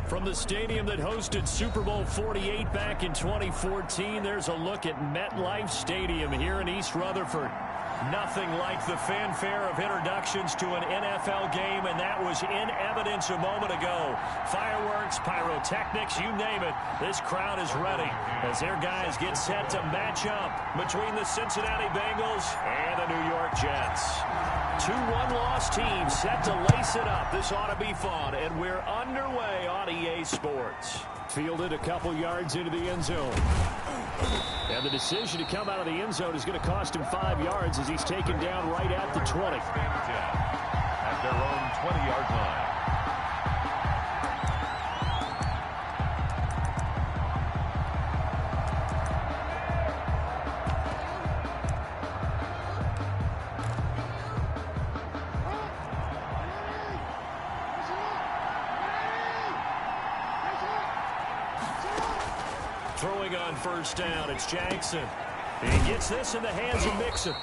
From the stadium that hosted Super Bowl 48 back in 2014, there's a look at MetLife Stadium here in East Rutherford. Nothing like the fanfare of introductions to an NFL game, and that was in evidence a moment ago. Fireworks, pyrotechnics, you name it. This crowd is ready as their guys get set to match up between the Cincinnati Bengals and the New York Jets. Two one-loss teams set to lace it up. This ought to be fun, and we're underway on EA Sports. Fielded a couple yards into the end zone. And the decision to come out of the end zone is going to cost him 5 yards as he's taken down right at the 20. At their own 20-yard line. Throwing on first down, it's Jackson. He gets this in the hands of Mixon.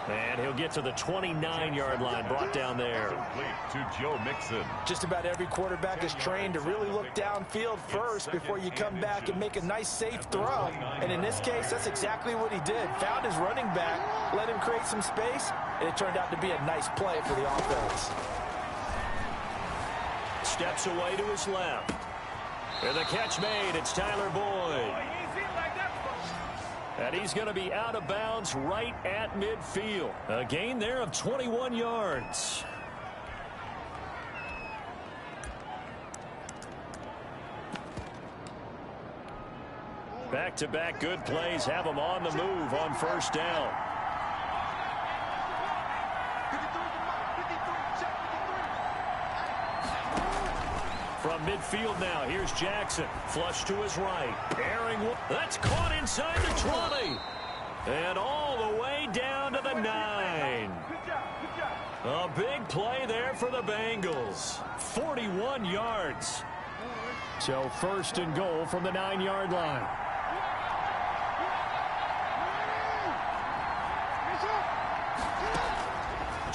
And he'll get to the 29-yard line, brought down there. Complete to Joe Mixon. Just about every quarterback is trained to really look downfield first before you come back and make a nice, safe throw. And in this case, that's exactly what he did. Found his running back, let him create some space, and it turned out to be a nice play for the offense. Steps away to his left. And the catch made, it's Tyler Boyd. And he's going to be out of bounds right at midfield. A gain there of 21 yards. Back-to-back good plays have him on the move on first down. From midfield now, here's Jackson. Flush to his right. Airing, that's caught inside the 20. And all the way down to the 9. A big play there for the Bengals. 41 yards. So first and goal from the 9-yard line.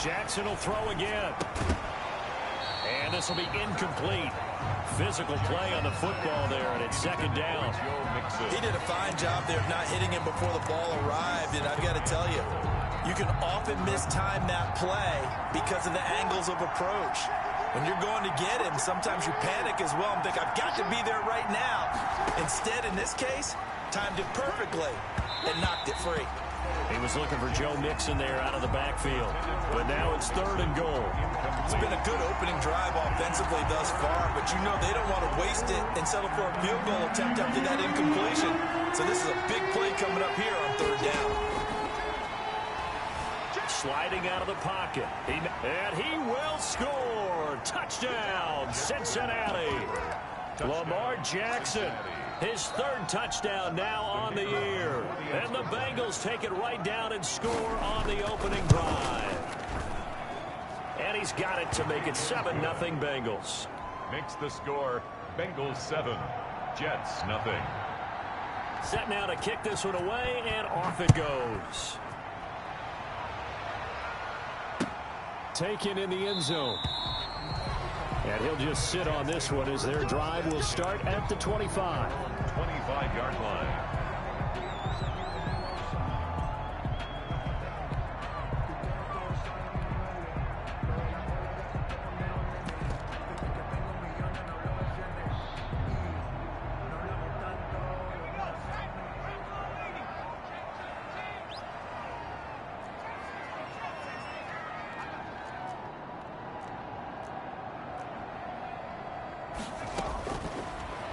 Jackson will throw again. And this will be incomplete. Physical play on the football there, and it's second down. He did a fine job there of not hitting him before the ball arrived, and I've got to tell you, you can often mistime that play because of the angles of approach. When you're going to get him, sometimes you panic as well and think, I've got to be there right now. Instead, in this case, timed it perfectly and knocked it free. He was looking for Joe Mixon there out of the backfield. But now it's third and goal. It's been a good opening drive offensively thus far, but you know they don't want to waste it and settle for a field goal attempt after that incompletion. So this is a big play coming up here on third down. Sliding out of the pocket. And he will score. Touchdown, Cincinnati. Lamar Jackson. His third touchdown now on the year. And the Bengals take it right down and score on the opening drive. And he's got it to make it 7-0 Bengals. Makes the score Bengals 7, Jets 0. Set now to kick this one away, and off it goes. Taken in the end zone. And he'll just sit on this one as their drive will start at the 25. 25-yard line.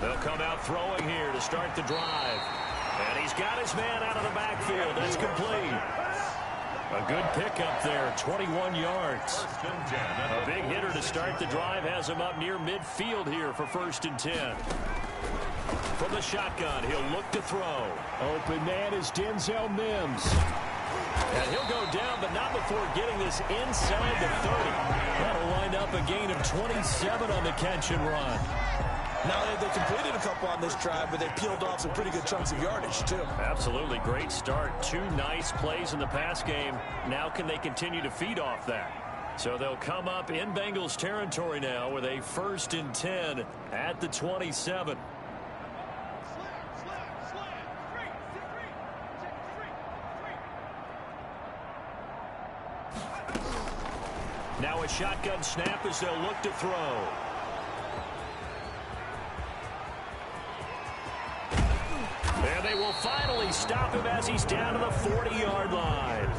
They'll come out throwing here to start the drive. And he's got his man out of the backfield. That's complete. A good pickup there, 21 yards. A big hitter to start the drive has him up near midfield here for 1st and 10. From the shotgun, he'll look to throw. Open man is Denzel Mims. And he'll go down, but not before getting this inside the 30. That'll wind up a gain of 27 on the catch and run. Now they completed a couple on this drive, but they peeled off some pretty good chunks of yardage, too. Absolutely. Great start. 2 nice plays in the pass game. Now can they continue to feed off that? So they'll come up in Bengals territory now with a 1st and 10 at the 27. Now a shotgun snap as they'll look to throw. And they will finally stop him as he's down to the 40-yard line.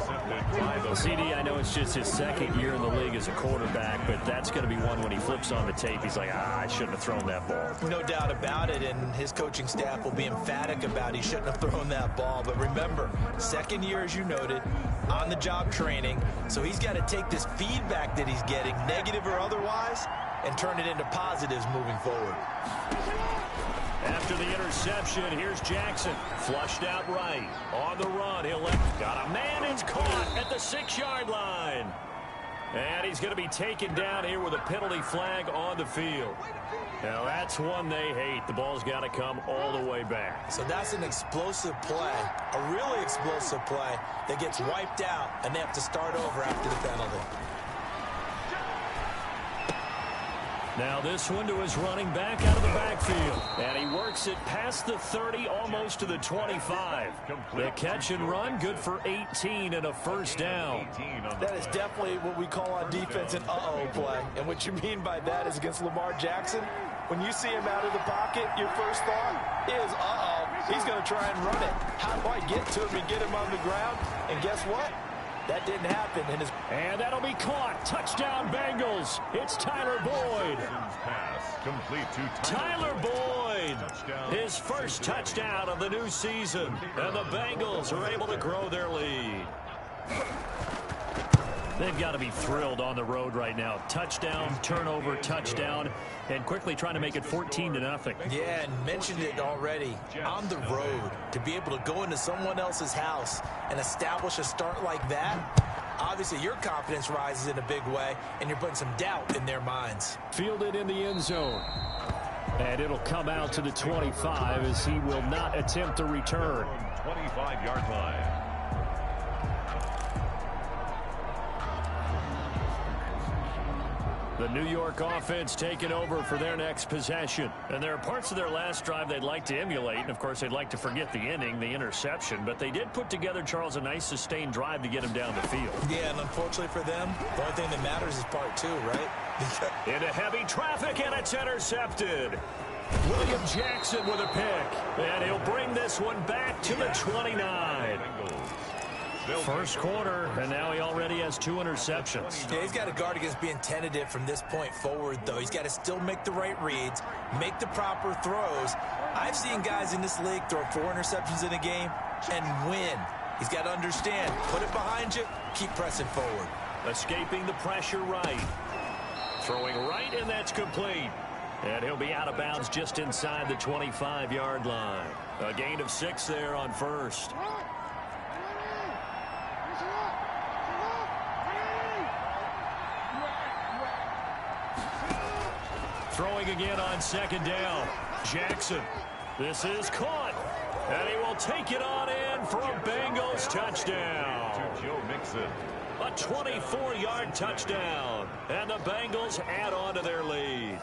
CD, I know it's just his 2nd year in the league as a quarterback, but that's going to be one when he flips on the tape. He's like, I shouldn't have thrown that ball. No doubt about it, and his coaching staff will be emphatic about he shouldn't have thrown that ball. But remember, 2nd year, as you noted, on-the-job training, so he's got to take this feedback that he's getting, negative or otherwise, and turn it into positives moving forward. After the interception, here's Jackson. Flushed out right. On the run, he'll got a man. It's caught at the 6-yard line. And he's going to be taken down here with a penalty flag on the field. Now, that's one they hate. The ball's got to come all the way back. So that's an explosive play, a really explosive play that gets wiped out, and they have to start over after the penalty. Now this one to his running back out of the backfield. And he works it past the 30, almost to the 25. The catch and run, good for 18 and a 1st down. That is definitely what we call on defense an uh-oh play. And what you mean by that is against Lamar Jackson, when you see him out of the pocket, your first thought is, uh-oh, he's going to try and run it. How do I get to him and get him on the ground? And guess what? That didn't happen. And that'll be caught. Touchdown, Bengals. It's Tyler Boyd. Tyler Boyd, his first touchdown of the new season. And the Bengals are able to grow their lead. They've got to be thrilled on the road right now. Touchdown, turnover, touchdown, and quickly trying to make it 14-0. Yeah, and mentioned it already. On the road, to be able to go into someone else's house and establish a start like that, obviously your confidence rises in a big way, and you're putting some doubt in their minds. Fielded in the end zone. And it'll come out to the 25 as he will not attempt a return. 25-yard line. The New York offense taking over for their next possession. And there are parts of their last drive they'd like to emulate. And, of course, they'd like to forget the inning, the interception. But they did put together, Charles, a nice sustained drive to get him down the field. Yeah, and unfortunately for them, the only thing that matters is part 2, right? Into heavy traffic, and it's intercepted. William Jackson with a pick. And he'll bring this one back to the 29. First quarter, and now he already has 2 interceptions. Yeah, he's got to guard against being tentative from this point forward, though. He's got to still make the right reads, make the proper throws. I've seen guys in this league throw 4 interceptions in a game and win. He's got to understand, put it behind you, keep pressing forward. Escaping the pressure right. Throwing right, and that's complete. And he'll be out of bounds just inside the 25-yard line. A gain of 6 there on first. Throwing again on 2nd down. Jackson. This is caught. And he will take it on in for a Bengals touchdown. To Joe Mixon. A 24-yard touchdown. And the Bengals add on to their lead.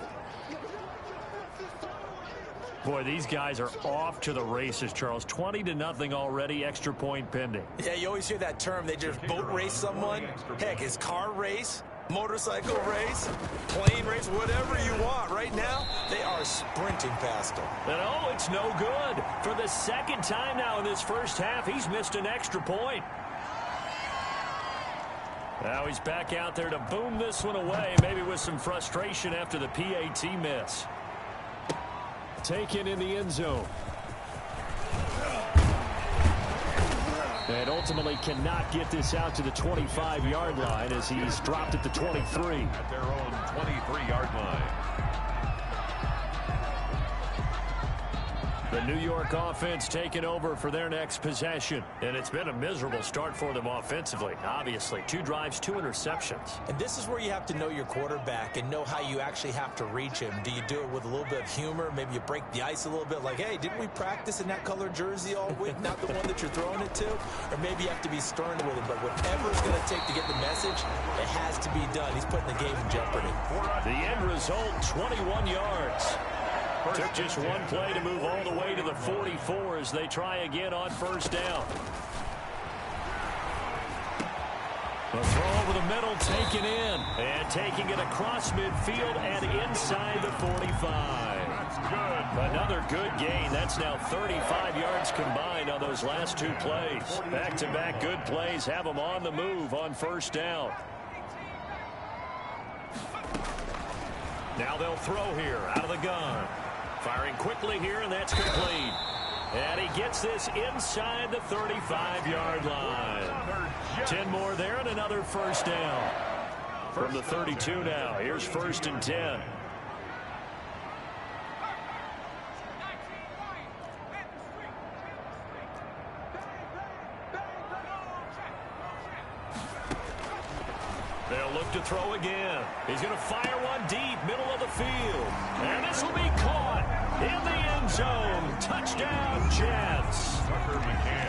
Boy, these guys are off to the races, Charles. 20-0 already, extra point pending. Yeah, you always hear that term. They just boat race someone. Heck, it's car race, motorcycle race, plane race, whatever you want. Right now, they are sprinting past them. And oh, it's no good. For the 2nd time now in this first half, he's missed an extra point. Now he's back out there to boom this one away, maybe with some frustration after the PAT miss. Taken in the end zone. And ultimately cannot get this out to the 25-yard line as he's dropped at the 23. At their own 23-yard line. The New York offense taking over for their next possession. And it's been a miserable start for them offensively, obviously. 2 drives, 2 interceptions. And this is where you have to know your quarterback and know how you actually have to reach him. Do you do it with a little bit of humor? Maybe you break the ice a little bit like, hey, didn't we practice in that color jersey all week? Not the one that you're throwing it to? Or maybe you have to be stern with it. But whatever it's going to take to get the message, it has to be done. He's putting the game in jeopardy. The end result, 21 yards. Took just one play to move all the way to the 44 as they try again on first down. The throw over the middle taken in. And taking it across midfield and inside the 45. That's good. Another good gain. That's now 35 yards combined on those last 2 plays. Back-to-back good plays have them on the move on first down. Now they'll throw here out of the gun. Firing quickly here, and that's complete. And he gets this inside the 35-yard line. 10 more there and another first down. From the 32 now, here's 1st and 10. They'll look to throw again. He's going to fire one deep, middle of the field. And this will be caught in the end zone. Touchdown, Jets.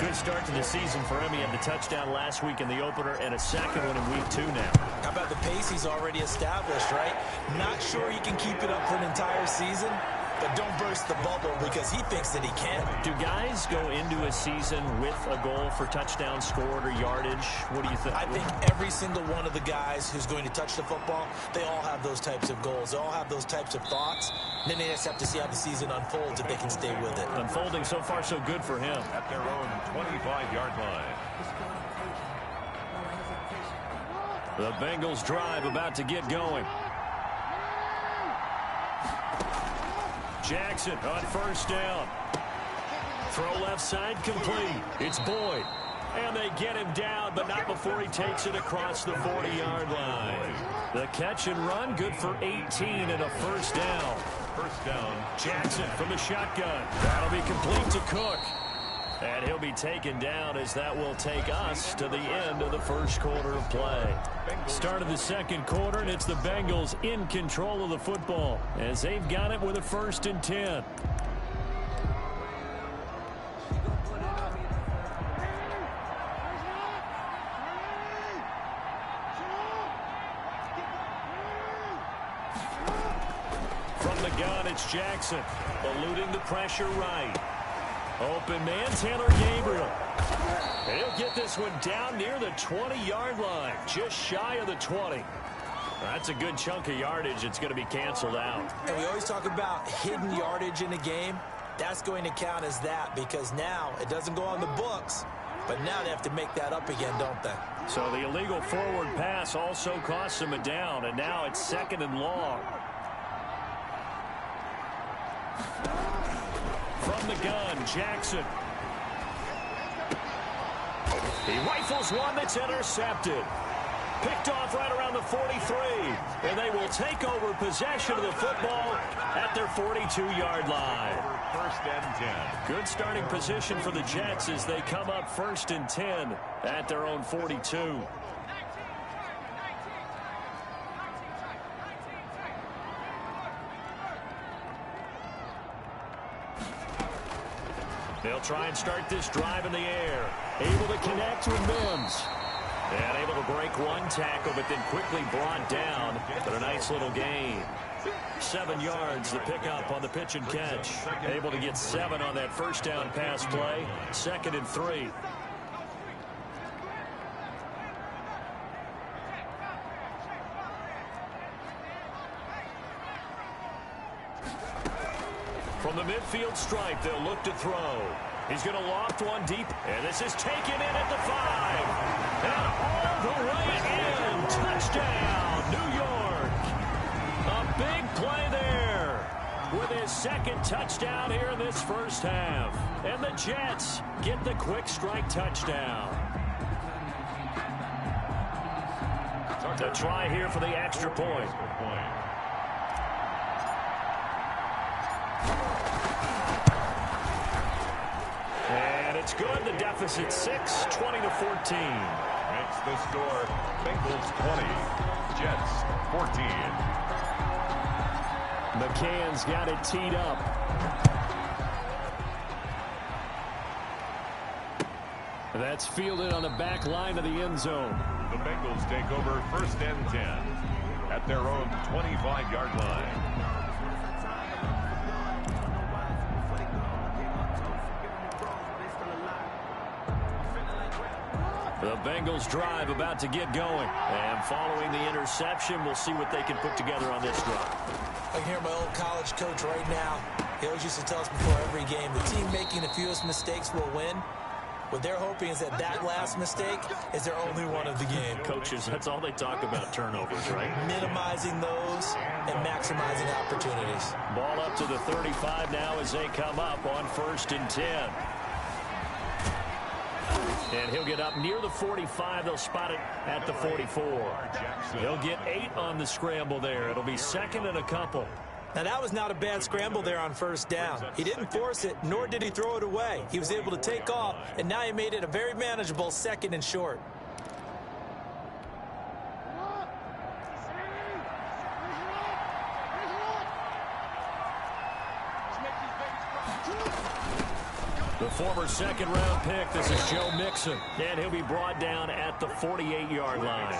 Good start to the season for him. He had the touchdown last week in the opener and a second one in week 2 now. How about the pace he's already established, right? Not sure he can keep it up for an entire season, but don't burst the bubble because he thinks that he can. Do guys go into a season with a goal for touchdown scored or yardage? What do you think? I think every single one of the guys who's going to touch the football, they all have those types of goals. They all have those types of thoughts. And then they just have to see how the season unfolds if they can stay with it. Unfolding so far so good for him. At their own 25-yard line. The Bengals drive about to get going. Jackson on first down. Throw left side complete. It's Boyd. And they get him down, but not before he takes it across the 40-yard line. The catch and run, good for 18 and a first down. First down. Jackson from the shotgun. That'll be complete to Cook. And he'll be taken down as that will take us to the end of the first quarter of play. Start of the second quarter, and it's the Bengals in control of the football as they've got it with a 1st and 10. From the gun, it's Jackson, eluding the pressure right. Open man, Taylor Gabriel. And he'll get this one down near the 20-yard line, just shy of the 20. That's a good chunk of yardage. It's going to be canceled out. And we always talk about hidden yardage in a game. That's going to count as that because now it doesn't go on the books, but now they have to make that up again, don't they? So the illegal forward pass also costs them a down, and now it's 2nd and long. From the gun, Jackson. He rifles one that's intercepted. Picked off right around the 43. And they will take over possession of the football at their 42-yard line. 1st and 10. Good starting position for the Jets as they come up 1st and 10 at their own 42. They'll try and start this drive in the air. Able to connect with Mims. And able to break one tackle, but then quickly brought down. But a nice little gain. 7 yards, the pickup on the pitch and catch. Able to get 7 on that first down pass play. 2nd and 3. From the midfield stripe, they'll look to throw. He's going to loft one deep, and this is taken in at the 5. And all the way in. Touchdown, New York. A big play there with his 2nd touchdown here in this first half. And the Jets get the quick strike touchdown. To try here for the extra point. It's good. The deficit 6, 20-14. Makes the score Bengals 20, Jets 14. McCann's got it teed up. That's fielded on the back line of the end zone. The Bengals take over 1st and 10 at their own 25-yard line. The Bengals drive about to get going. And following the interception, we'll see what they can put together on this drive. I can hear my old college coach right now. He always used to tell us before every game, the team making the fewest mistakes will win. What they're hoping is that last mistake is their only one of the game. Coaches, that's all they talk about, turnovers, right? Minimizing those and maximizing opportunities. Ball up to the 35 now as they come up on 1st and 10. And he'll get up near the 45. They'll spot it at the 44. He'll get 8 on the scramble there. It'll be 2nd and a couple. Now, that was not a bad scramble there on 1st down. He didn't force it, nor did he throw it away. He was able to take off, and now he made it a very manageable 2nd and short. The former 2nd-round pick, this is Joe Mixon, and he'll be brought down at the 48-yard line.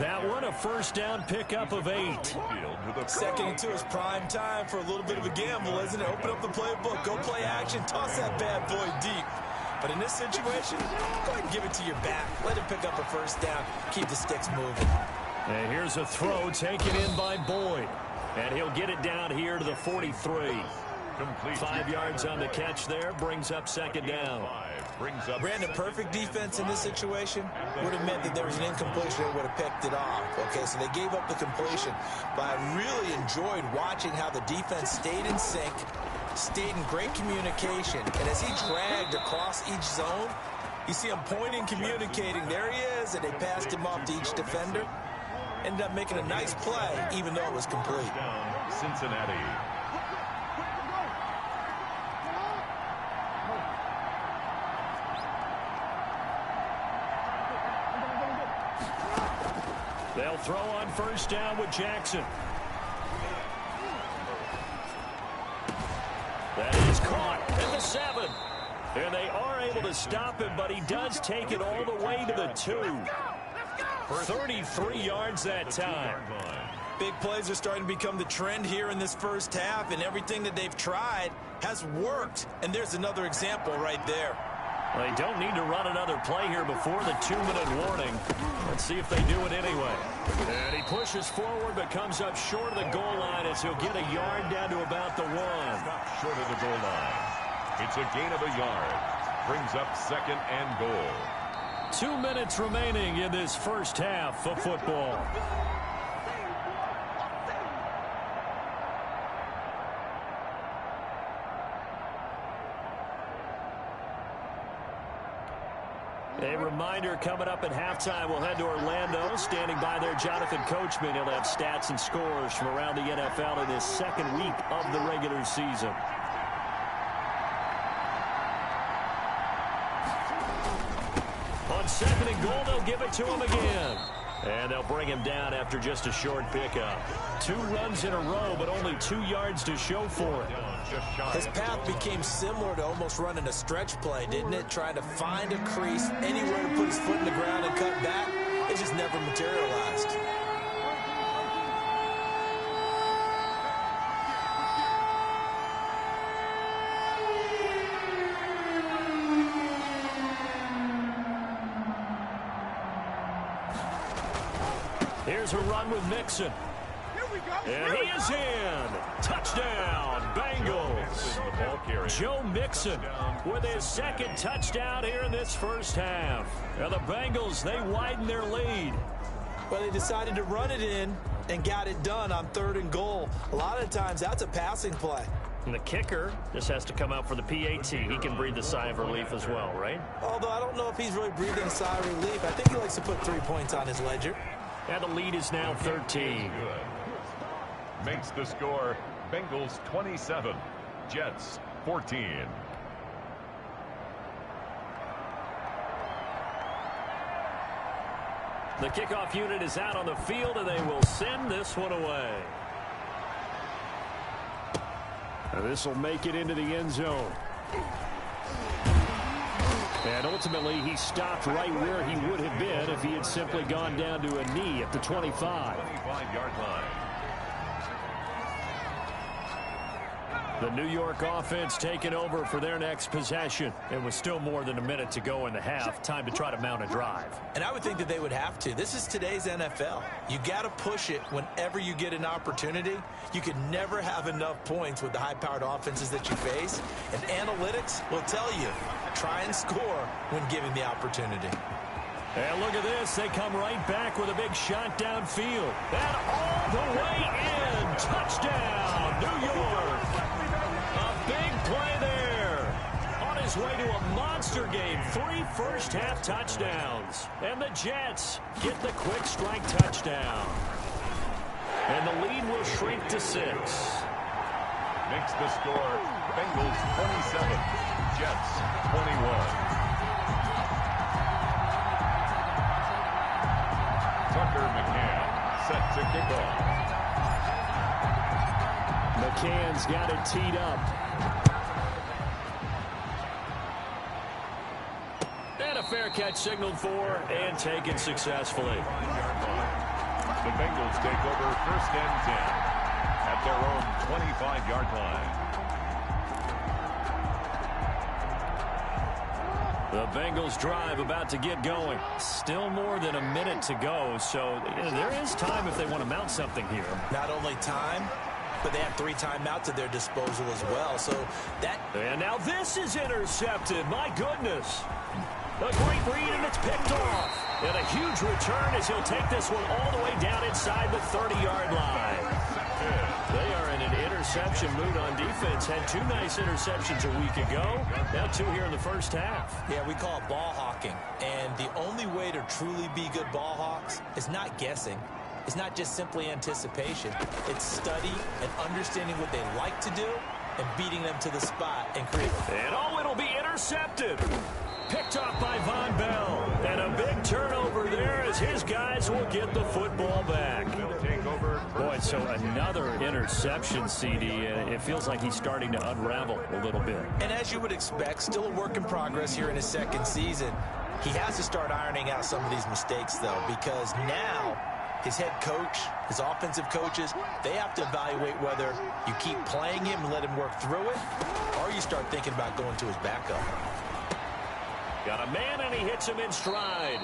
That one, a 1st down pickup of 8. 2nd and 2 is prime time for a little bit of a gamble, isn't it? Open up the playbook, go play action, toss that bad boy deep. But in this situation, go ahead and give it to your back. Let him pick up a 1st down, keep the sticks moving. And here's a throw taken in by Boyd. And he'll get it down here to the 43. 5 yards on the catch there, brings up 2nd down. Brandon, perfect defense in this situation would have meant that there was an incompletion and would have picked it off. Okay, so they gave up the completion. But I really enjoyed watching how the defense stayed in sync, stayed in great communication. And as he dragged across each zone, you see him pointing, communicating. There he is, and they passed him off to each defender. Ended up making a nice play, even though it was complete. Cincinnati. They'll throw on 1st down with Jackson. That is caught at the 7. And they are able to stop him, but he does take it all the way to the 2. 33 yards that time. Big plays are starting to become the trend here in this 1st half, and everything that they've tried has worked. And there's another example right there. They don't need to run another play here before the 2-minute warning. Let's see if they do it anyway. And he pushes forward but comes up short of the goal line as he'll get a yard down to about the 1. Short of the goal line. It's a gain of a yard. Brings up 2nd and goal. 2 minutes remaining in this 1st half of football. A reminder, coming up at halftime, we'll head to Orlando. Standing by there, Jonathan Coachman. He'll have stats and scores from around the NFL in his 2nd week of the regular season. On 2nd and goal, they'll give it to him again. And they'll bring him down after just a short pickup. 2 runs in a row, but only 2 yards to show for it. His path became similar to almost running a stretch play, didn't it? Trying to find a crease, anywhere to put his foot in the ground and cut back. It just never materialized. Here's a run with Mixon. And he is in. Touchdown, Bengals. Joe Mixon with his 2nd touchdown here in this 1st half. Now the Bengals, they widen their lead. Well, they decided to run it in and got it done on 3rd and goal. A lot of times that's a passing play. And the kicker just has to come out for the PAT. He can breathe a sigh of relief as well, right? Although I don't know if he's really breathing a sigh of relief. I think he likes to put 3 points on his ledger. And the lead is now 13. Makes the score Bengals 27, Jets 14. The kickoff unit is out on the field, and they will send this one away. This will make it into the end zone. And ultimately, he stopped right where he would have been if he had simply gone down to a knee at the 25. 25-yard line. The New York offense taking over for their next possession. It was still more than a minute to go in the half. Time to try to mount a drive. And I would think that they would have to. This is today's NFL. You got to push it whenever you get an opportunity. You can never have enough points with the high-powered offenses that you face. And analytics will tell you, try and score when given the opportunity. And look at this. They come right back with a big shot downfield. And all the way in. Touchdown, New York. A big play there. On his way to a monster game. 3 first-half touchdowns. And the Jets get the quick strike touchdown. And the lead will shrink to 6. Makes the score Bengals 27, Jets 21. Tucker McCann set to kick off. McCann's got it teed up. And a fair catch signaled for and taken successfully. The Bengals take over 1st and 10 at their own 25-yard line. The Bengals drive about to get going. Still more than a minute to go, so there is time if they want to mount something here. Not only time, but they have 3 timeouts at their disposal as well. So that. And now this is intercepted. My goodness. A great read, and it's picked off. And a huge return as he'll take this one all the way down inside the 30-yard line. They are in an interception mood on defense. Had 2 nice interceptions a week ago. Now 2 here in the first half. Yeah, we call it ball hawking. And the only way to truly be good ball hawks is not guessing. It's not just simply anticipation. It's study and understanding what they like to do and beating them to the spot and create. And oh, it'll be intercepted. Picked off by Von Bell. And a big turnover there as his guys will get the football back. Boy, so another interception, CD, and it feels like he's starting to unravel a little bit. And as you would expect, still a work in progress here in his 2nd season. He has to start ironing out some of these mistakes, though, because now his head coach, his offensive coaches, they have to evaluate whether you keep playing him and let him work through it, or you start thinking about going to his backup. Got a man, and he hits him in stride.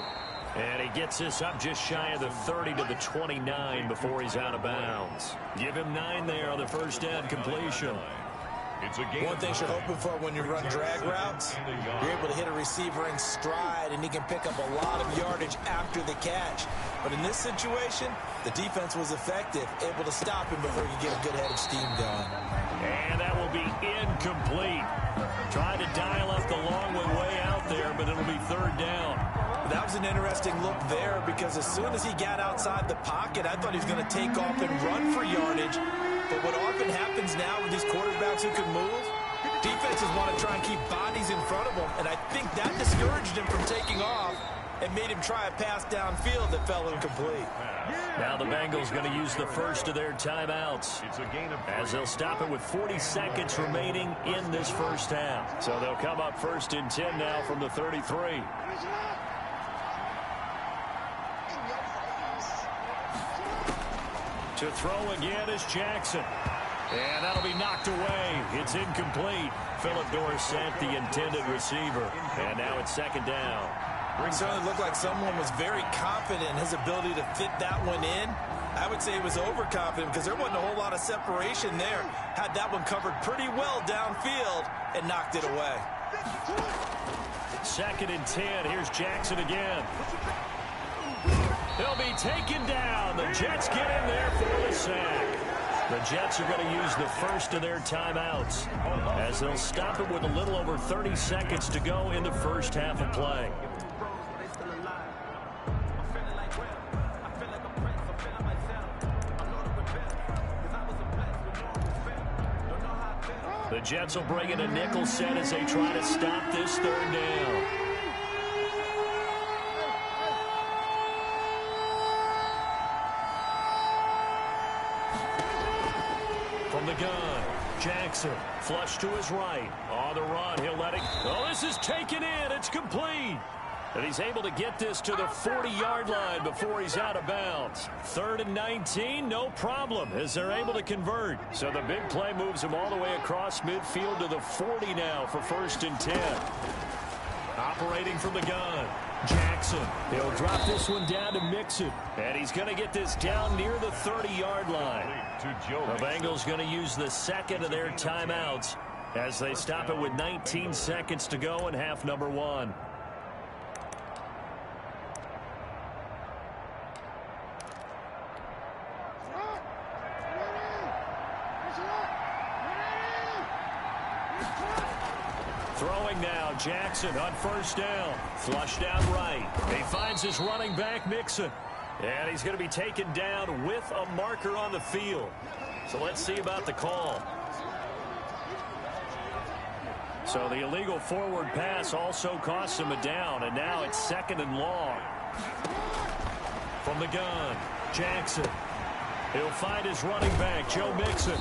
And he gets this up just shy of the 30 to the 29 before he's out of bounds. Give him 9 there on the first down completion. One thing you're hoping for when you run drag routes, you're able to hit a receiver in stride, and he can pick up a lot of yardage after the catch. But in this situation, the defense was effective, able to stop him before you get a good head of steam going. And that will be incomplete. Tried to dial up the long way out there, but it'll be 3rd down. That was an interesting look there because as soon as he got outside the pocket, I thought he was going to take off and run for yardage. But what often happens now with these quarterbacks who can move, defenses want to try and keep bodies in front of them, and I think that discouraged him from taking off and made him try a pass downfield that fell incomplete. Now the Bengals going to use the first of their timeouts as they'll stop it with 40 seconds remaining in this first half. So they'll come up 1st and 10 now from the 33. To throw again is Jackson. And that'll be knocked away. It's incomplete. Philip Dorsett, the intended receiver. And now it's 2nd down. It certainly looked like someone was very confident in his ability to fit that one in. I would say he was overconfident because there wasn't a whole lot of separation there. Had that one covered pretty well downfield and knocked it away. 2nd and 10. Here's Jackson again. He'll be taken down. The Jets get in there for the sack. The Jets are going to use the first of their timeouts as they'll stop it with a little over 30 seconds to go in the first half of play. The Jets will bring in a nickel set as they try to stop this 3rd down. the gun. Jackson, flush to his right. On the run, he'll let it. Oh, this is taken in. It's complete. And he's able to get this to the 40-yard line before he's out of bounds. 3rd and 19, no problem, as they're able to convert. So the big play moves him all the way across midfield to the 40 now for 1st and 10. Operating from the gun. Jackson, he'll drop this one down to Mixon. And he's going to get this down near the 30-yard line. The Bengals going to use the second of their timeouts as they stop it with 19 seconds to go in half number 1. Throwing now, Jackson on 1st down. Flush down right. He finds his running back, Mixon. And he's going to be taken down with a marker on the field. So let's see about the call. So the illegal forward pass also costs him a down. And now it's 2nd and long. From the gun, Jackson. He'll find his running back, Joe Mixon.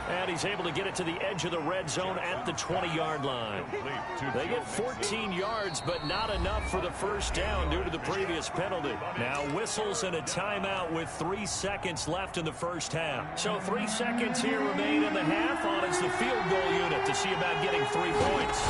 And he's able to get it to the edge of the red zone at the 20-yard line. They get 14 yards, but not enough for the 1st down due to the previous penalty. Now whistles and a timeout with 3 seconds left in the 1st half. So 3 seconds here remain in the half. On is the field goal unit to see about getting 3 points.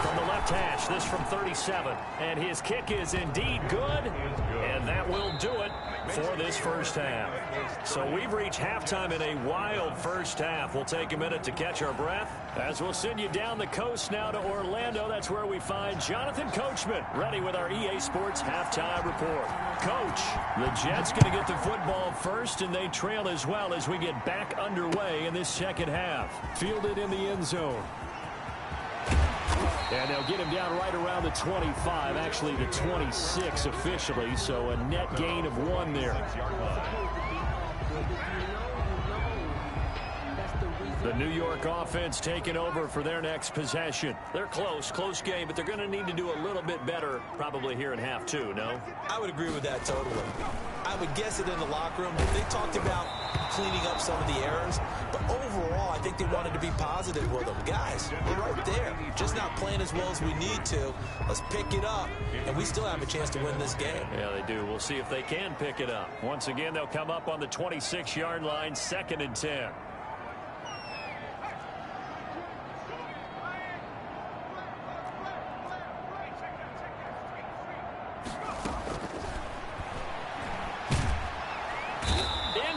From the left hash, this from 37. And his kick is indeed good. And that will do it for this 1st half. So we've reached halftime in a wild 1st half. We'll take a minute to catch our breath as we'll send you down the coast now to Orlando. That's where we find Jonathan Coachman ready with our EA Sports halftime report. Coach, the Jets going to get the football first, and they trail as well as we get back underway in this 2nd half. Fielded in the end zone. And they'll get him down right around the 25, actually the 26 officially, so a net gain of 1 there. The New York offense taking over for their next possession. They're close game, but they're going to need to do a little bit better probably here in half 2, no? I would agree with that totally. I would guess it in the locker room. They talked about cleaning up some of the errors, but overall, I think they wanted to be positive with them. Guys, we're right there. Just not playing as well as we need to. Let's pick it up, and we still have a chance to win this game. Yeah, they do. We'll see if they can pick it up. Once again, they'll come up on the 26-yard line, 2nd and 10.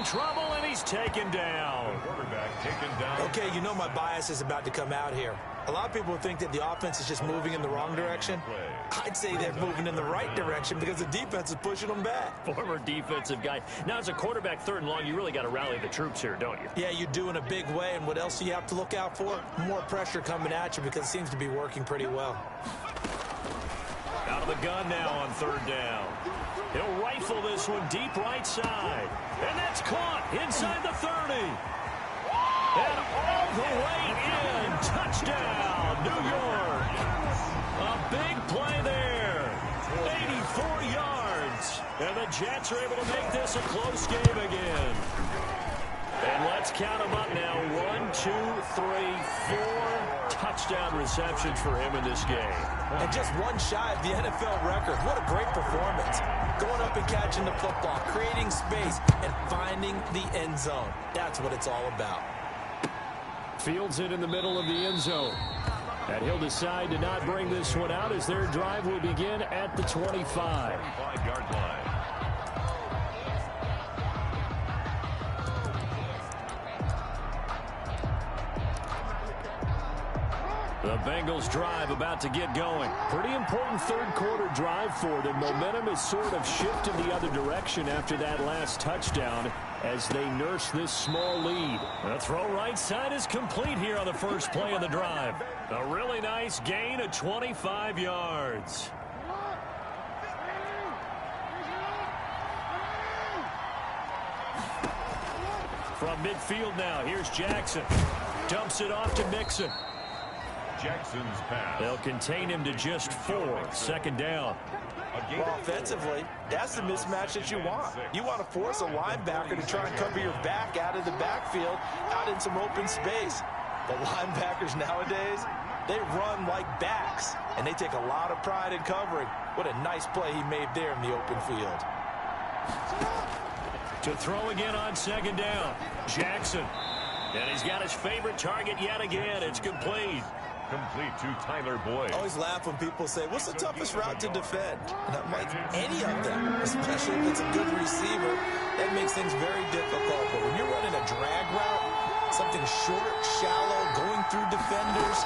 Trouble, and he's taken down. Okay, you know my bias is about to come out here. A lot of people think that the offense is just moving in the wrong direction. I'd say they're moving in the right direction because the defense is pushing them back. Former defensive guy. Now, as a quarterback 3rd and long, you really got to rally the troops here, don't you? Yeah, you do in a big way. And what else do you have to look out for? More pressure coming at you because it seems to be working pretty well. Out of the gun now on 3rd down. He'll rifle this one deep right side. And that's caught inside the 30. And all the way in. Touchdown, New York. A big play there. 84 yards. And the Jets are able to make this a close game again. And let's count them up now. 1, 2, 3, 4 touchdown receptions for him in this game. And just one shy of the NFL record. What a great performance. Going up and catching the football, creating space, and finding the end zone. That's what it's all about. Fields it in the middle of the end zone. And he'll decide to not bring this one out as their drive will begin at the 25. 25-yard line. The Bengals drive about to get going. Pretty important 3rd quarter drive for them. Momentum has sort of shifted the other direction after that last touchdown as they nurse this small lead. The throw right side is complete here on the first play of the drive. A really nice gain of 25 yards. From midfield now, here's Jackson. Dumps it off to Mixon. Jackson's pass. They'll contain him to just 4. Second down. Well, offensively, that's the mismatch that you want. You want to force a linebacker to try and cover your back out of the backfield, out in some open space. The linebackers nowadays, they run like backs, and they take a lot of pride in covering. What a nice play he made there in the open field. To throw again on second down, Jackson. And he's got his favorite target yet again. It's complete. Complete to Tyler Boyd. I always laugh when people say, what's the toughest route to defend? And I'm like, any of them, especially if it's a good receiver, that makes things very difficult. But when you're running a drag route, something short, shallow, going through defenders,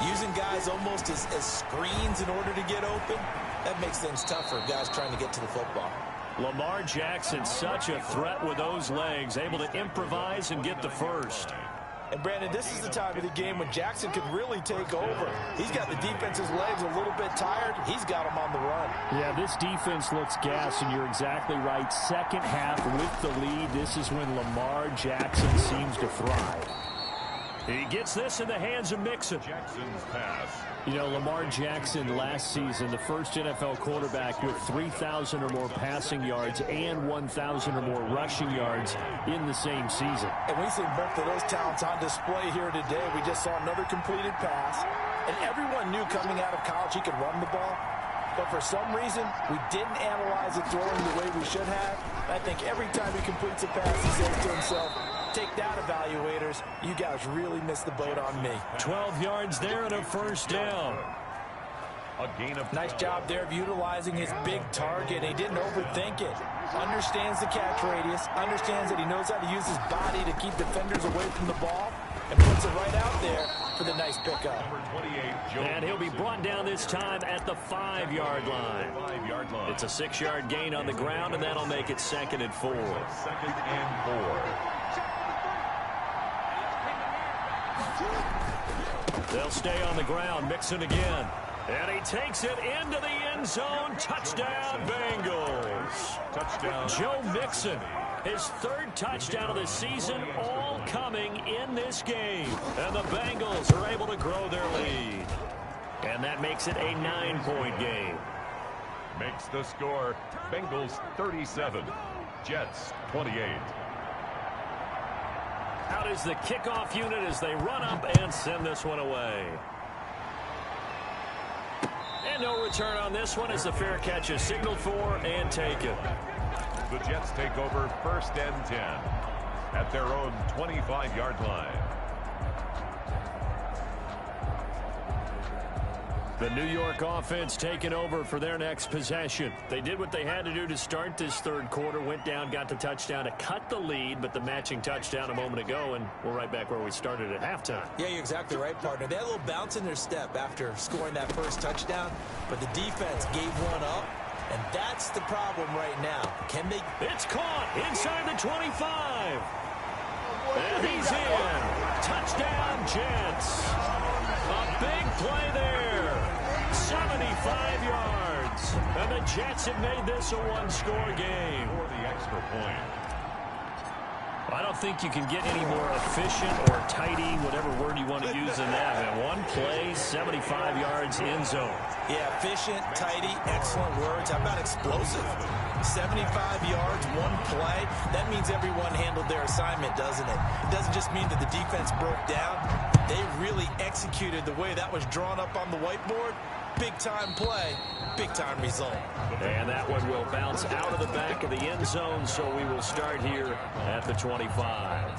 using guys almost as screens in order to get open, that makes things tougher, guys trying to get to the football. Lamar Jackson, such a threat with those legs, able to improvise and get the first. And, Brandon, this is the time of the game when Jackson could really take over. He's got the defense's legs a little bit tired. He's got them on the run. Yeah, this defense looks gassed, and you're exactly right. Second half with the lead, this is when Lamar Jackson seems to thrive. He gets this in the hands of Mixon. Jackson's pass. You know, Lamar Jackson last season, the first NFL quarterback with 3,000 or more passing yards and 1,000 or more rushing yards in the same season. And we see both of those talents on display here today. We just saw another completed pass. And everyone knew coming out of college he could run the ball. But for some reason, we didn't analyze it throwing the way we should have. I think every time he completes a pass, he says to himself, take that, evaluators. You guys really missed the boat on me. 12 yards there and a first down. A gain of nice job there of utilizing his big target. He didn't overthink it. Understands the catch radius. Understands that he knows how to use his body to keep defenders away from the ball. And puts it right out there for the nice pickup. Number 28, and he'll be brought down this time at the 5-yard line. It's a 6-yard gain on the ground, and that'll make it 2nd and 4. 2nd and 4. They'll stay on the ground. Mixon again. And he takes it into the end zone. Touchdown, Bengals. Touchdown. Joe Mixon, his 3rd touchdown of the season, all coming in this game. And the Bengals are able to grow their lead. And that makes it a 9-point game. Makes the score Bengals 37, Jets 28. Out is the kickoff unit as they run up and send this one away. And no return on this one as the fair catch is signaled for and taken. The Jets take over 1st and 10 at their own 25-yard line. The New York offense taking over for their next possession. They did what they had to do to start this 3rd quarter. Went down, got the touchdown to cut the lead, but the matching touchdown a moment ago, and we're right back where we started at halftime. Yeah, you're exactly right, partner. They had a little bounce in their step after scoring that first touchdown, but the defense gave one up, and that's the problem right now. Can they? It's caught inside the 25. And he's in. Touchdown, Jets. A big play there. 75 yards. And the Jets have made this a 1-score game. For the extra point. I don't think you can get any more efficient or tidy, whatever word you want to use in that. Man, one play, 75 yards, end zone. Yeah, efficient, tidy, excellent words. How about explosive? 75 yards, one play. That means everyone handled their assignment, doesn't it? It doesn't just mean that the defense broke down. They really executed the way that was drawn up on the whiteboard. Big-time play, big-time result. And that one will bounce out of the back of the end zone, so we will start here at the 25.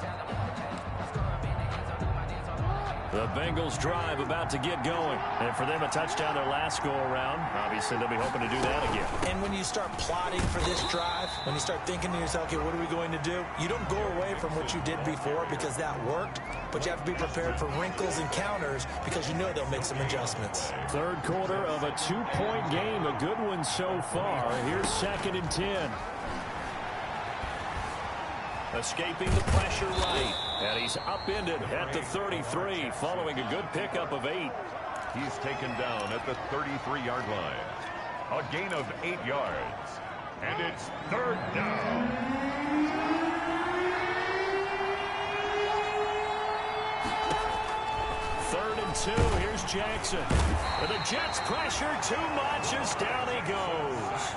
The Bengals drive about to get going. And for them, a touchdown their last go-around. Obviously, they'll be hoping to do that again. And when you start plotting for this drive, when you start thinking to yourself, okay, what are we going to do? You don't go away from what you did before because that worked. But you have to be prepared for wrinkles and counters because you know they'll make some adjustments. 3rd quarter of a 2-point game. A good one so far. Here's 2nd and 10. Escaping the pressure right. And he's upended at the 33 following a good pickup of 8. He's taken down at the 33-yard line. A gain of 8 yards. And it's 3rd down. 3rd and 2. Here's Jackson. And the Jets pressure too much as down he goes.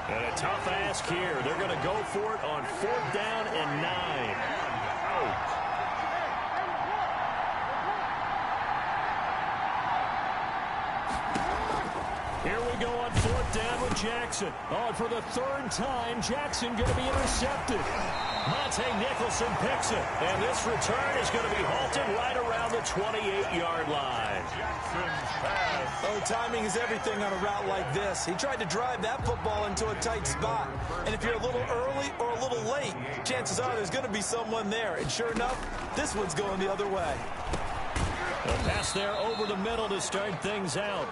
And a tough ask here. They're going to go for it on 4th down and 9. Out. Here we go on 4th down with Jackson. Oh, for the 3rd time, Jackson going to be intercepted. Monte Nicholson picks it. And this return is going to be halted right around the 28-yard line. Jackson's pass. Oh, timing is everything on a route like this. He tried to drive that football into a tight spot. And if you're a little early or a little late, chances are there's going to be someone there. And sure enough, this one's going the other way. A pass there over the middle to start things out.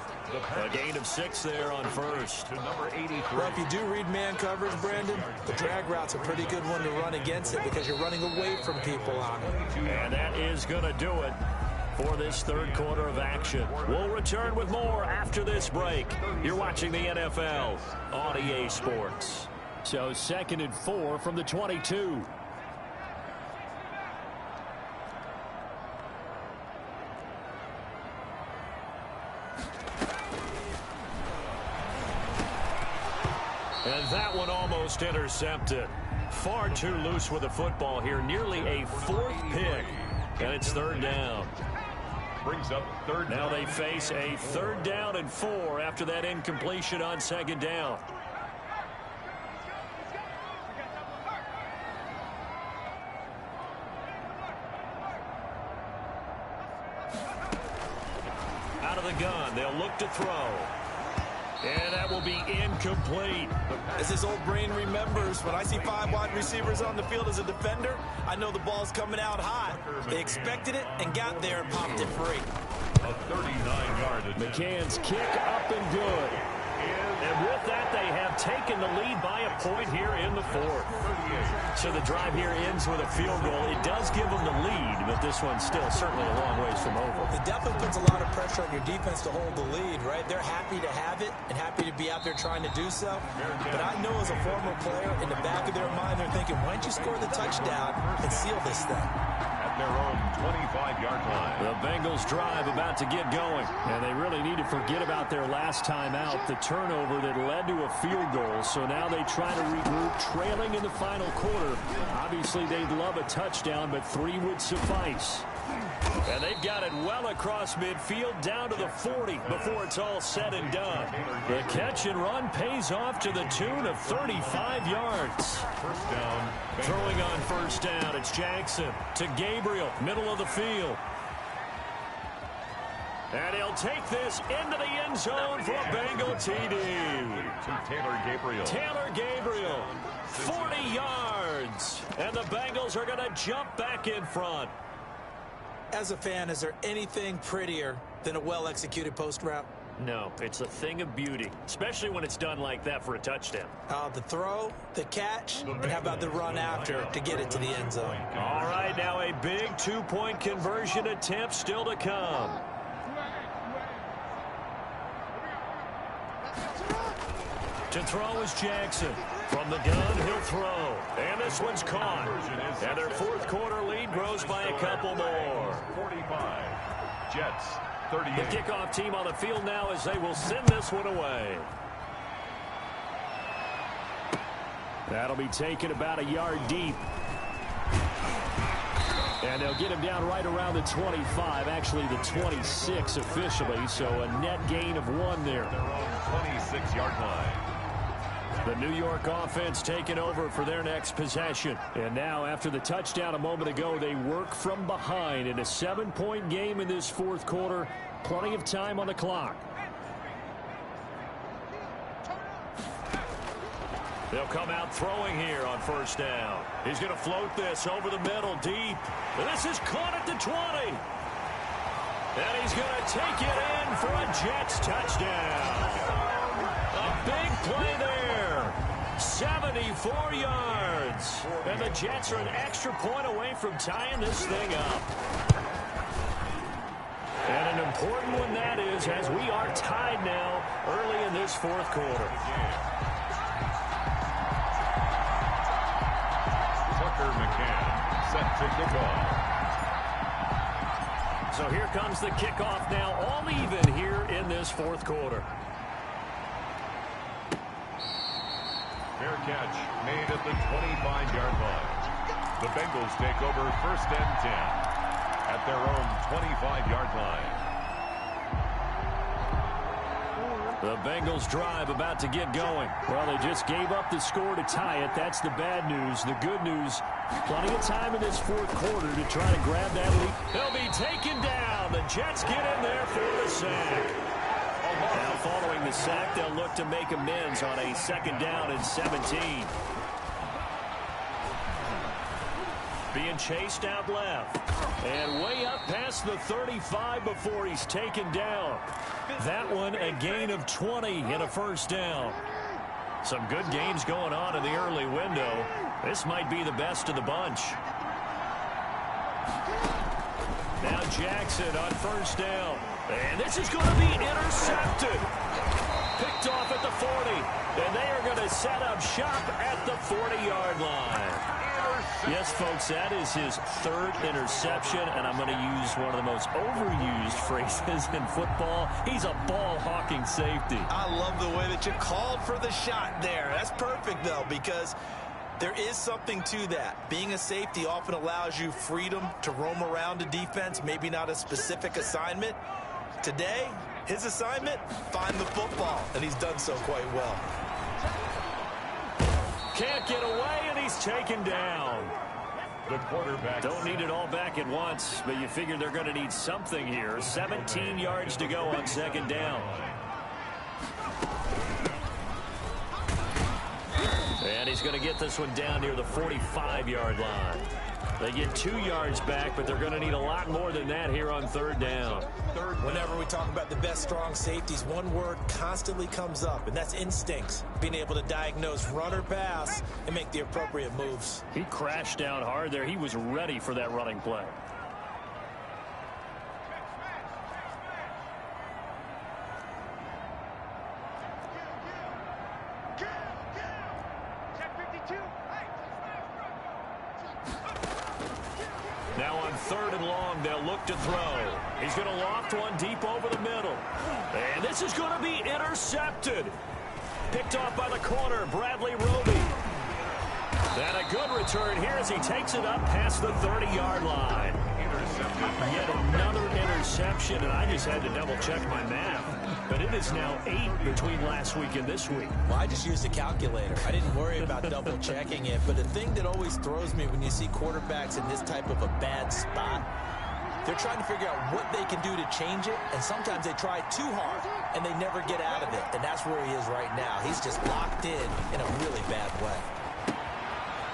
A gain of 6 there on 1st. To number 83. Well, if you do read man coverage, Brandon, the drag route's a pretty good one to run against it because you're running away from people on it. And that is going to do it for this 3rd quarter of action. We'll return with more after this break. You're watching the NFL on EA Sports. So 2nd and 4 from the 22. And that one almost intercepted. Far too loose with the football here. Nearly a 4th pick. And it's 3rd down. Brings up 3rd down. Now they face a 3rd down and 4 after that incompletion on 2nd down. Out of the gun. They'll look to throw. And that will be incomplete. As his old brain remembers, when I see 5 wide receivers on the field as a defender, I know the ball's coming out hot. They expected it and got there and popped it free. A 39-yard attempt. McCann's kick up and good. And with that, they have taken the lead by a point here in the 4th. So the drive here ends with a field goal. It does give them the lead, but this one's still certainly a long ways from over. It definitely puts a lot of pressure on your defense to hold the lead, right? They're happy to have it and happy to be out there trying to do so. But I know as a former player, in the back of their mind, they're thinking, why don't you score the touchdown and seal this thing? At their own 25-yard line. The Bengals drive about to get going, and they really need to forget about their last time out, the turnover that led to a field goal. So now they try to regroup, trailing in the final quarter. Obviously, they'd love a touchdown, but 3 would suffice. And they've got it well across midfield down to the 40 before it's all said and done. The catch and run pays off to the tune of 35 yards. 1st down. Throwing on 1st down, it's Jackson to Gabriel, middle of the field. And he'll take this into the end zone for a Bengal TD. To Taylor Gabriel. Taylor Gabriel, 40 yards. And the Bengals are going to jump back in front. As a fan, is there anything prettier than a well-executed post route? No, it's a thing of beauty, especially when it's done like that for a touchdown. The throw, the catch, and how about the run after to get it to the end zone? All right, now a big 2-point conversion attempt still to come. To throw is Jackson. From the gun, he'll throw. And this one's caught. And their 4th quarter lead grows by a couple more. 45. Jets, 38. The kickoff team on the field now as they will send this one away. That'll be taken about a yard deep. And they'll get him down right around the 25, actually the 26 officially, so a net gain of 1 there. Their own 26-yard line. The New York offense taking over for their next possession. And now, after the touchdown a moment ago, they work from behind in a 7-point game in this 4th quarter. Plenty of time on the clock. They'll come out throwing here on 1st down. He's going to float this over the middle deep. And this is caught at the 20. And he's going to take it in for a Jets touchdown. A big play there. 74 yards. And the Jets are an extra point away from tying this thing up. And an important one that is, as we are tied now early in this 4th quarter. Tucker McCann set to kick off. So here comes the kickoff now, all even here in this fourth quarter. Fair catch made at the 25-yard line. The Bengals take over 1st and 10 at their own 25-yard line. The Bengals drive about to get going. Well, they just gave up the score to tie it. That's the bad news. The good news, plenty of time in this fourth quarter to try to grab that lead. He'll be taken down. The Jets get in there for the sack. Now, following the sack, they'll look to make amends on a 2nd down and 17. Being chased out left. And way up past the 35 before he's taken down. That one a gain of 20 and a 1st down. Some good games going on in the early window. This might be the best of the bunch. Now Jackson on 1st down. And this is going to be intercepted. Picked off at the 40. And they are going to set up shop at the 40-yard line. Yes, folks, that is his 3rd interception, and I'm going to use one of the most overused phrases in football. He's a ball-hawking safety. I love the way that you called for the shot there. That's perfect, though, because there is something to that. Being a safety often allows you freedom to roam around a defense, maybe not a specific assignment. Today, his assignment, find the football, and he's done so quite well. Can't get away, and he's taken down. The quarterback don't need it all back at once, but you figure they're going to need something here. 17 yards to go on 2nd down. And he's going to get this one down near the 45-yard line. They get 2 yards back, but they're going to need a lot more than that here on 3rd down. Whenever we talk about the best strong safeties, one word constantly comes up, and that's instincts. Being able to diagnose run or pass and make the appropriate moves. He crashed down hard there. He was ready for that running play. Now on 3rd and long, they'll look to throw. He's going to loft one deep over the middle. And this is going to be intercepted. Picked off by the corner, Bradley Roby. And a good return here as he takes it up past the 30-yard line. Yet another interception, and I just had to double-check my math. But it is now 8 between last week and this week. Well, I just used a calculator. I didn't worry about double-checking it. But the thing that always throws me when you see quarterbacks in this type of a bad spot, they're trying to figure out what they can do to change it. And sometimes they try too hard, and they never get out of it. And that's where he is right now. He's just locked in a really bad way.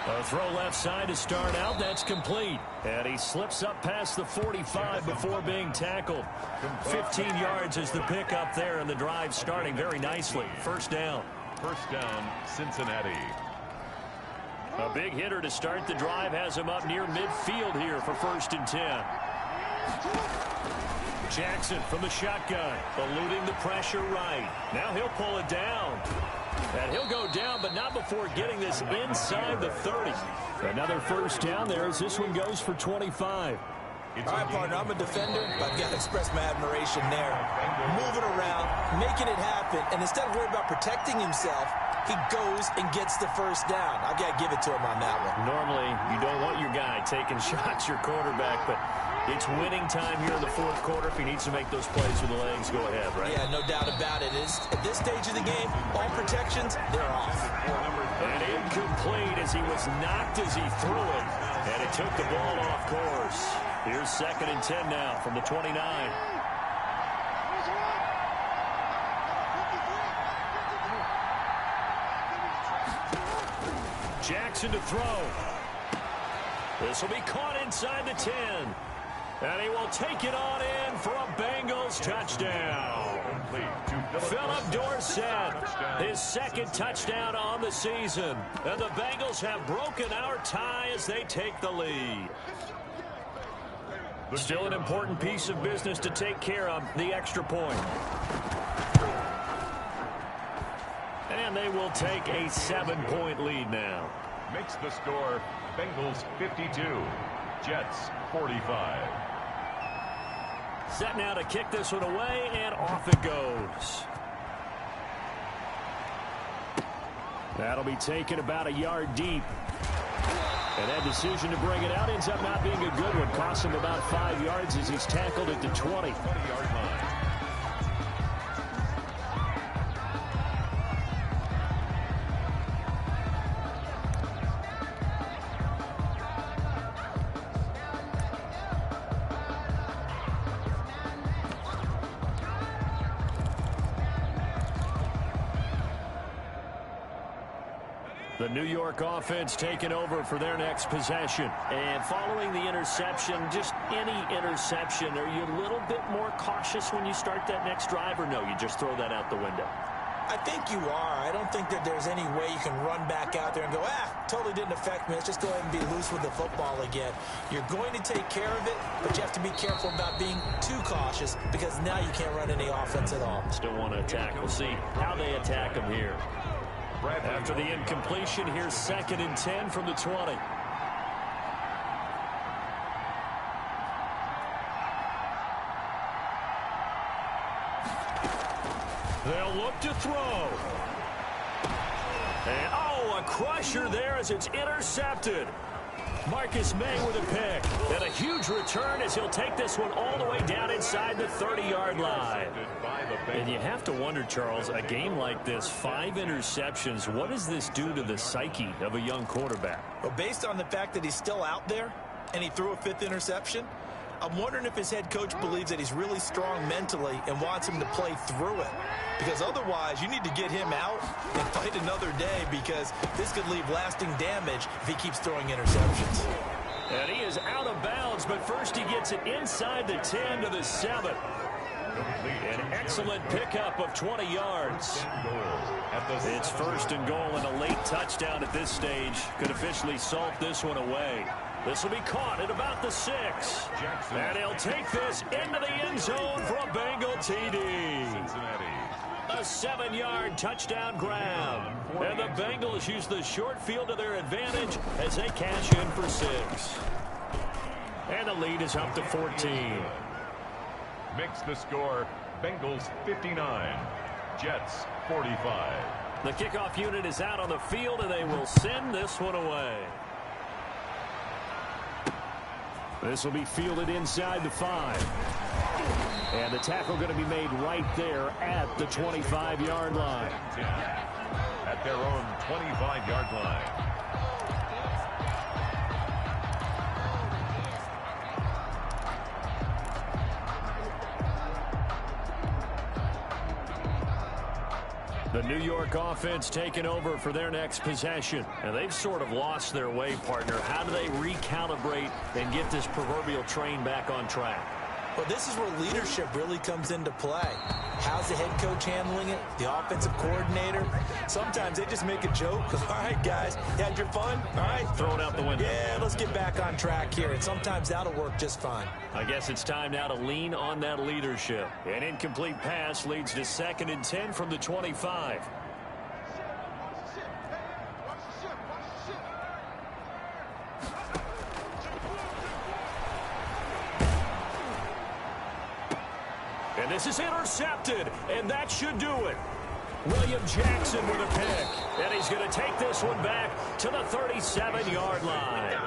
A throw left side to start out. That's complete. And he slips up past the 45 before being tackled. 15 yards is the pickup there, and the drive starting very nicely. 1st down. 1st down, Cincinnati. A big hitter to start the drive has him up near midfield here for 1st and 10. Jackson from the shotgun, eluding the pressure right. Now he'll pull it down. And he'll go down, but not before getting this inside the 30. Another 1st down there as this one goes for 25. All right, partner, I'm a defender, but I've got to express my admiration there. Moving around, making it happen, and instead of worrying about protecting himself, he goes and gets the 1st down. I've got to give it to him on that one. Normally, you don't want your guy taking shots, your quarterback, but it's winning time here in the 4th quarter. If he needs to make those plays with the legs, go ahead, right? Yeah, no doubt about it. At this stage of the game, all protections, they're off. And incomplete as he was knocked as he threw it. And it took the ball off course. Here's 2nd and 10 now from the 29. Jackson to throw. This will be caught inside the 10. And he will take it on in for a Bengals touchdown. Philip Dorsett, his 2nd touchdown on the season. And the Bengals have broken our tie as they take the lead. Still an important piece of business to take care of, the extra point. And they will take a 7-point lead now. Makes the score Bengals 52, Jets 45. Set now to kick this one away, and off it goes. That'll be taken about a yard deep. And that decision to bring it out ends up not being a good one. Costs him about 5 yards as he's tackled at the 20. 20-yard line. The New York offense taking over for their next possession. And following the interception, just any interception, are you a little bit more cautious when you start that next drive, or no, you just throw that out the window? I think you are. I don't think that there's any way you can run back out there and go, totally didn't affect me. Let's just go ahead and be loose with the football again. You're going to take care of it, but you have to be careful about being too cautious because now you can't run any offense at all. Still want to attack. We'll see how they attack him here. After the incompletion, here's 2nd and 10 from the 20. They'll look to throw. And, a crusher there as it's intercepted. Marcus May with a pick. And a huge return as he'll take this one all the way down inside the 30-yard line. And you have to wonder, Charles, a game like this, 5 interceptions, what does this do to the psyche of a young quarterback? Well, based on the fact that he's still out there and he threw a 5th interception, I'm wondering if his head coach believes that he's really strong mentally and wants him to play through it. Because otherwise, you need to get him out and fight another day because this could leave lasting damage if he keeps throwing interceptions. And he is out of bounds, but first he gets it inside the 10 to the 7. An excellent pickup of 20 yards. It's 1st and goal and a late touchdown at this stage. Could officially salt this one away. This will be caught at about the 6. And he'll take this into the end zone for a Bengal TD. A 7-yard touchdown grab. And the Bengals use the short field to their advantage as they cash in for 6. And the lead is up to 14. Makes the score Bengals 59, Jets 45. The kickoff unit is out on the field, and they will send this one away. This will be fielded inside the 5. And the tackle going to be made right there at the 25-yard line. At their own 25-yard line. The New York offense taking over for their next possession. And they've sort of lost their way, partner. How do they recalibrate and get this proverbial train back on track? Well, this is where leadership really comes into play. How's the head coach handling it? The offensive coordinator? Sometimes they just make a joke because, all right, guys, you had your fun? All right. Throw it out the window. Yeah, let's get back on track here. And sometimes that'll work just fine. I guess it's time now to lean on that leadership. An incomplete pass leads to 2nd and 10 from the 25. And this is intercepted, and that should do it. William Jackson with a pick, and he's going to take this one back to the 37-yard line.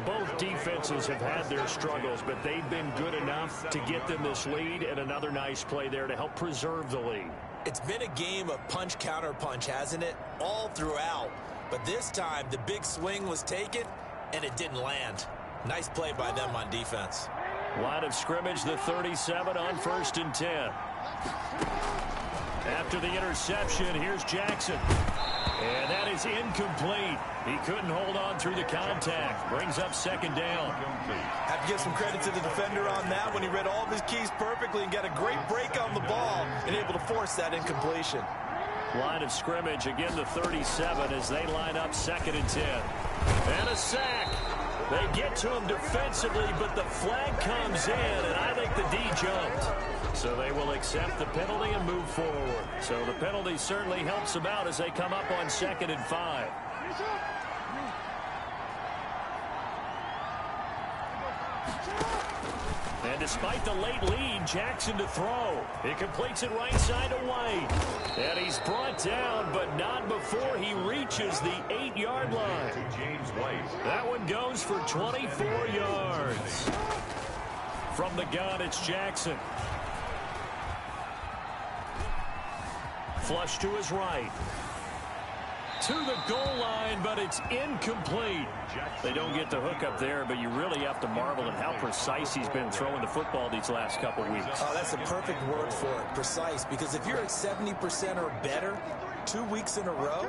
Both defenses have had their struggles, but they've been good enough to get them this lead, and another nice play there to help preserve the lead. It's been a game of punch-counter-punch, hasn't it? All throughout. But this time, the big swing was taken, and it didn't land. Nice play by them on defense. Line of scrimmage, the 37 on 1st and 10. After the interception, here's Jackson. And that is incomplete. He couldn't hold on through the contact. Brings up 2nd down. Have to give some credit to the defender on that when he read all of his keys perfectly and got a great break on the ball and able to force that incompletion. Line of scrimmage, again the 37 as they line up 2nd and 10. And a sack. They get to him defensively, but the flag comes in, and I think the D jumped. So they will accept the penalty and move forward. So the penalty certainly helps them out as they come up on 2nd and 5. And to despite the late lead, Jackson to throw. He completes it right side to White. And he's brought down, but not before he reaches the 8-yard line. James White. That one goes for 24 yards. From the gun, it's Jackson. Flush to his right. To the goal line, but it's incomplete. They don't get the hook up there, but you really have to marvel at how precise he's been throwing the football these last couple weeks. Oh, that's a perfect word for it, precise, because if you're at 70% or better 2 weeks in a row,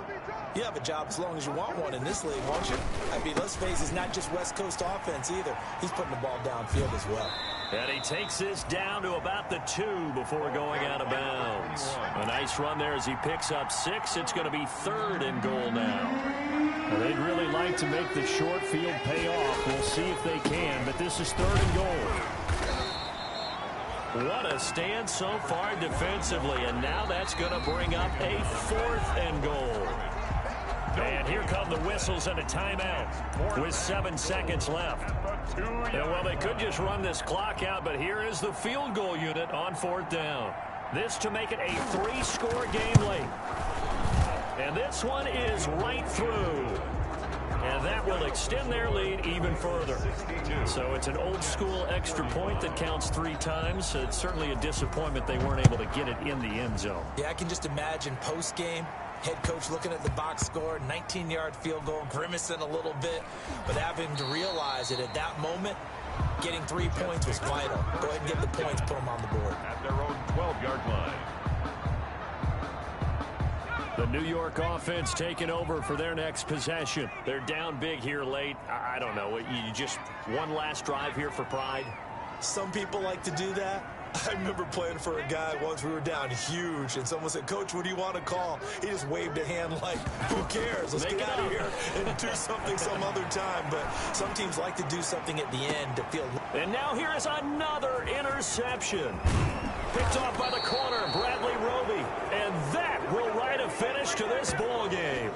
you have a job as long as you want one in this league, won't you? I mean, let's face it, it's not just West Coast offense either. He's putting the ball downfield as well. And he takes this down to about the 2 before going out of bounds. A nice run there as he picks up 6. It's going to be 3rd and goal now. Well, they'd really like to make the short field pay off. We'll see if they can, but this is 3rd and goal. What a stand so far defensively, and now that's going to bring up a 4th and goal. And here come the whistles and a timeout with 7 seconds left. And well, they could just run this clock out, but here is the field goal unit on 4th down. This to make it a 3-score game late. And this one is right through. And that will extend their lead even further. So it's an old-school extra point that counts 3 times. It's certainly a disappointment they weren't able to get it in the end zone. Yeah, I can just imagine post-game, head coach looking at the box score, 19-yard field goal, grimacing a little bit, but having to realize that at that moment, getting 3 points was vital. Go ahead and get the points, put them on the board. At their own 12-yard line. The New York offense taking over for their next possession. They're down big here late. I don't know. You just one last drive here for pride? Some people like to do that. I remember playing for a guy once. We were down huge, and someone said, "Coach, what do you want to call?" He just waved a hand like, who cares? Let's get out of here and do something some other time. But some teams like to do something at the end to feel. And now here is another interception. Picked off by the corner, Bradley Roby. And that will write a finish to this ball game.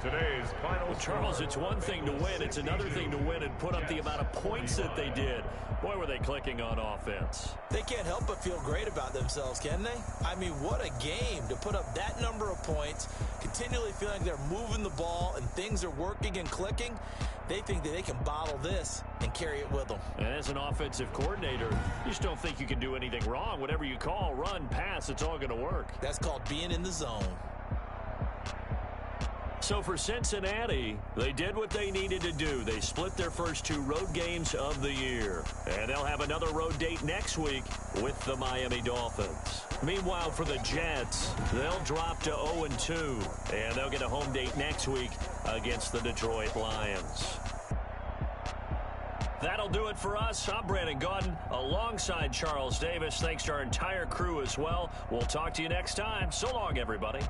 Today's final Charles, it's one thing to win. It's another thing to win and put up the amount of points that they did. Boy, were they clicking on offense. They can't help but feel great about themselves, can they? I mean, what a game to put up that number of points, continually feeling they're moving the ball and things are working and clicking. They think that they can bottle this and carry it with them. And as an offensive coordinator, you just don't think you can do anything wrong. Whatever you call, run, pass, it's all going to work. That's called being in the zone. So for Cincinnati, they did what they needed to do. They split their first 2 road games of the year. And they'll have another road date next week with the Miami Dolphins. Meanwhile, for the Jets, they'll drop to 0-2. And they'll get a home date next week against the Detroit Lions. That'll do it for us. I'm Brandon Gaudin alongside Charles Davis. Thanks to our entire crew as well. We'll talk to you next time. So long, everybody.